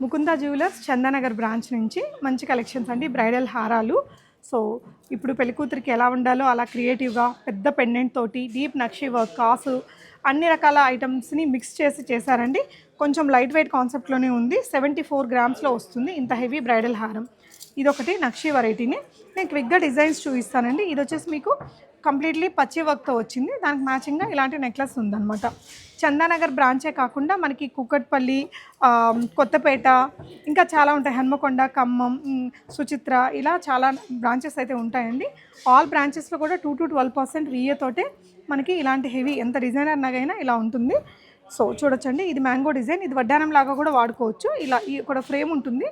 Mukunda jewellers Chandanagar branch నుంచి మంచి collections అండి, బ్రైడల్ హారాలు. సో ఇప్పుడు పెళ్ళికూతురికి ఎలా ఉండాలో అలా క్రియేటివ్గా పెద్ద పెండెంట్ తోటి డీప్ నక్షి వర్క్ కాసు అన్ని రకాల ఐటమ్స్ని మిక్స్ చేసి చేశారండి. కొంచెం లైట్ వెయిట్ కాన్సెప్ట్లోనే ఉంది. 74 గ్రామ్స్లో వస్తుంది ఇంత హెవీ బ్రైడల్ హారం. ఇదొకటి నక్షి వెరైటీని నేను క్విక్గా డిజైన్స్ చూపిస్తానండి. ఇది వచ్చేసి మీకు కంప్లీట్లీ పచ్చి వర్క్తో వచ్చింది. దానికి మ్యాచింగ్గా ఇలాంటి నెక్లెస్ ఉందన్నమాట. చందానగర్ బ్రాంచే కాకుండా మనకి కుక్కట్పల్లి, కొత్తపేట, ఇంకా చాలా ఉంటాయి. హన్మకొండ, ఖమ్మం, సుచిత్ర, ఇలా చాలా బ్రాంచెస్ అయితే ఉంటాయండి. ఆల్ బ్రాంచెస్లో కూడా 2 to 12% విఏతోటే మనకి ఇలాంటి హెవీ ఎంత డిజైనర్ నగైనా ఇలా ఉంటుంది. సో చూడొచ్చండి, ఇది మ్యాంగో డిజైన్. ఇది వడ్డానం లాగా కూడా వాడుకోవచ్చు. ఇలా ఇక్కడ ఫ్రేమ్ ఉంటుంది,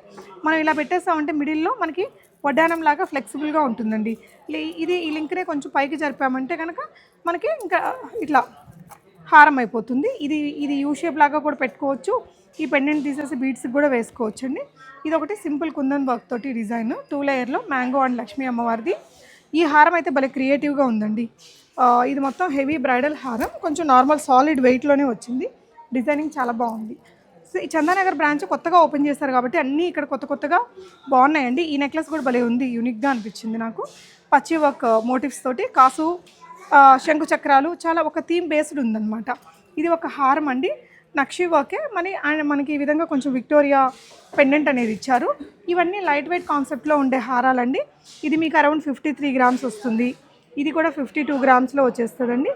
మనం ఇలా పెట్టేస్తామంటే మిడిల్లో మనకి వడ్డానం లాగా ఫ్లెక్సిబుల్గా ఉంటుందండి. ఇది ఈ లింక్నే కొంచెం పైకి జరిపామంటే కనుక మనకి ఇంకా ఇట్లా హారం అయిపోతుంది. ఇది యూ షేప్ లాగా కూడా పెట్టుకోవచ్చు. ఈ పెండెంట్ తీసేసి బీడ్స్కి కూడా వేసుకోవచ్చు అండి. ఇది ఒకటి సింపుల్ కుందన్ వర్క్ తోటి డిజైన్ 2 లేయర్లో మ్యాంగో అండ్ లక్ష్మీ అమ్మవారిది. ఈ హారం అయితే భలే క్రియేటివ్గా ఉందండి. ఇది మొత్తం హెవీ బ్రైడల్ హారం, కొంచెం నార్మల్ సాలిడ్ వెయిట్లోనే వచ్చింది. డిజైనింగ్ చాలా బాగుంది. సో ఈ చందానగర్ బ్రాంచ్ కొత్తగా ఓపెన్ చేశారు కాబట్టి అన్నీ ఇక్కడ కొత్తగా బాగున్నాయండి. ఈ నెక్లెస్ కూడా భలే ఉంది, యూనిక్గా అనిపించింది నాకు. పచ్చి వర్క్ మోటివ్స్ తోటి కాసు, శంకు చక్రాలు, చాలా ఒక థీమ్ బేస్డ్ ఉందన్నమాట. ఇది ఒక హారం అండి, నక్షి వర్కే మనకి ఈ విధంగా కొంచెం విక్టోరియా పెండెంట్ అనేది ఇచ్చారు. ఇవన్నీ లైట్ వెయిట్ కాన్సెప్ట్లో ఉండే హారాలండి. ఇది మీకు అరౌండ్ 53 గ్రామ్స్ వస్తుంది. ఇది కూడా 52 గ్రామ్స్లో వచ్చేస్తుందండి.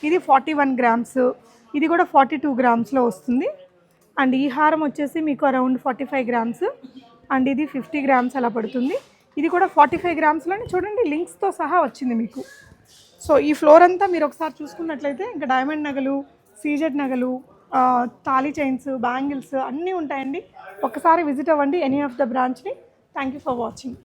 ఇది 41 గ్రామ్స్, ఇది కూడా 42 గ్రామ్స్లో వస్తుంది. అండ్ ఈ హారం వచ్చేసి మీకు అరౌండ్ 45 గ్రామ్స్ అండ్ ఇది 50 గ్రామ్స్ అలా పడుతుంది. ఇది కూడా 45 గ్రామ్స్లోనే చూడండి, లింక్స్తో సహా వచ్చింది మీకు. సో ఈ ఫ్లోర్ అంతా మీరు ఒకసారి చూసుకున్నట్లయితే ఇంకా డైమండ్ నగలు, సీజెడ్ నగలు, తాళీ చైన్స్, బ్యాంగిల్స్ అన్నీ ఉంటాయండి. ఒకసారి విజిట్ అవ్వండి ఎనీ ఆఫ్ ద బ్రాంచ్ని. Thank you for watching.